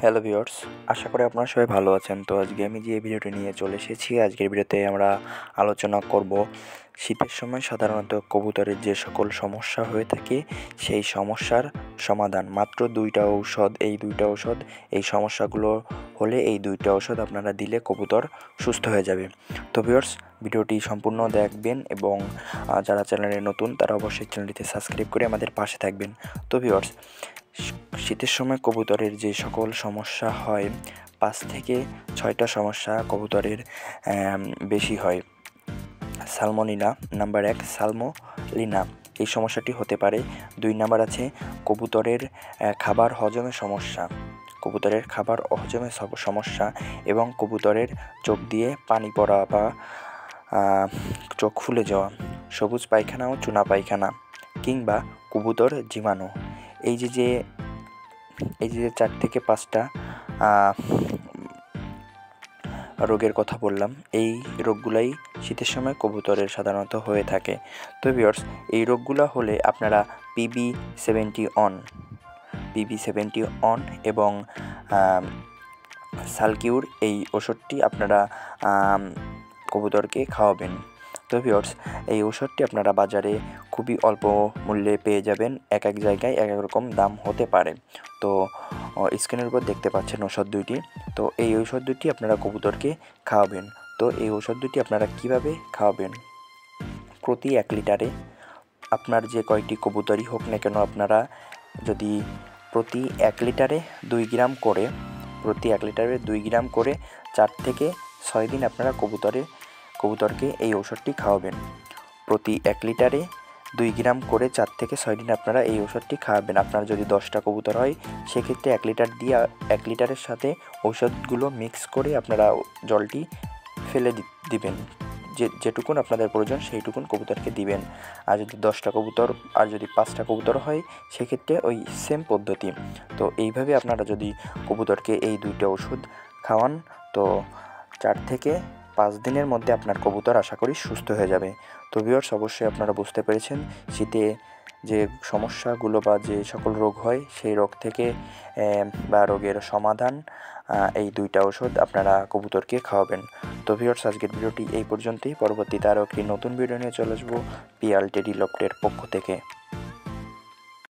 Hello viewers, আশা করি আপনারা সবাই ভালো আছেন। তো আজকে আমি যে ভিডিওটি নিয়ে চলে এসেছি, আজকের ভিডিওতে আমরা আলোচনা করব শীতের সময় সাধারণত কবুতরের যে সকল সমস্যা হয়ে থাকে সেই সমস্যার সমাধান। মাত্র দুইটা ঔষধ, এই সমস্যাগুলো হলে এই দুইটা ঔষধ আপনারা দিলে কবুতর সুস্থ হয়ে যাবে। তো ভিউয়ার্স, ভিডিওটি সম্পূর্ণ দেখবেন এবং যারা চ্যানেলে নতুন তারা অবশ্যই চ্যানেলটিতে সাবস্ক্রাইব করে আমাদের পাশে থাকবেন। তো ভিউয়ার্স, শীতের সময় কবুতরের যে সকল সমস্যা হয় 5 থেকে 6টা সমস্যা কবুতরের বেশি হয়। সালমোনেলা নাম্বার 1, সালমোনেলা এই সমস্যাটি হতে পারে। 2 নাম্বার আছে কবুতরের খাবার হজমের সমস্যা, সমস্যা এবং কবুতরের চোখ দিয়ে পানি পড়া বা চোখ ফুলে যাওয়া, সবুজ পায়খানা ও চুনা পায়খানা কিংবা কবুতর জীবাণু। এই যে 4 থেকে 5টা রোগের কথা বললাম, এই রোগগুলাই শীতের সময় কবুতরের সাধারণত হয়ে থাকে। তো ভিউয়ার্স, এই রোগগুলো হলে আপনারা PB70 অন এবং সালকিউর এই ওষুধটি আপনারা কবুতরকে খাওয়াবেন। তো ভিউয়ার্স, এই ওষুধটি আপনারা বাজারে খুবই অল্প মূল্যে পেয়ে যাবেন। এক এক জায়গায় এক এক রকম দাম হতে পারে। তো স্ক্রিনের উপর দেখতে পাচ্ছেন ঔষধ দুইটি। তো এই ঔষধ দুটি আপনারা কবুতরকে খাওয়াবেন। তো এই ঔষধ দুটি আপনারা কিভাবে খাওয়াবেন? প্রতি 1 লিটারে আপনার যে কয়টি কবুতরই হোক না কেন, আপনারা যদি প্রতি 1 লিটারে 2 গ্রাম করে 4 থেকে 6 দিন আপনারা কবুতরকে এই ঔষধটি খাওয়াবেন। প্রতি 1 লিটারে 2 গ্রাম করে 4 থেকে 6 দিন আপনারা এই ওষুধটি খাওয়াবেন। আপনার যদি 10টা কবুতর হয় সেক্ষেত্রে 1 লিটার দিয়ে 1 লিটারের সাথে ঔষধগুলো মিক্স করে আপনারা জলটি ফেলে দিবেন। যেটুকুন আপনাদের প্রয়োজন সেইটুকুন কবুতরকে দিবেন। আর যদি 10টা কবুতর আর যদি 5টা কবুতর হয় সেক্ষেত্রে ওই সেম পদ্ধতি। তো এইভাবে আপনারা যদি কবুতরকে এই 2টা ওষুধ খাওয়ান তো 4 থেকে 5 দিনের মধ্যে আপনার কবুতর আশা করি সুস্থ হয়ে যাবে। তো ভিউয়ার্স, অবশ্যই আপনারা বুঝতে পেরেছেন শীতে যে সমস্যাগুলো বা যে সকল রোগ হয় সেই রোগ থেকে বা রোগের সমাধান এই 2টা ওষুধ আপনারা কবুতরকে খাওয়াবেন। তো ভিউয়ার্স, আজকের ভিডিওটি এই পর্যন্তই। পরবর্তীতে আরও একটি নতুন ভিডিও নিয়ে চলে আসবো পিয়াল টেডি লফটের পক্ষ থেকে।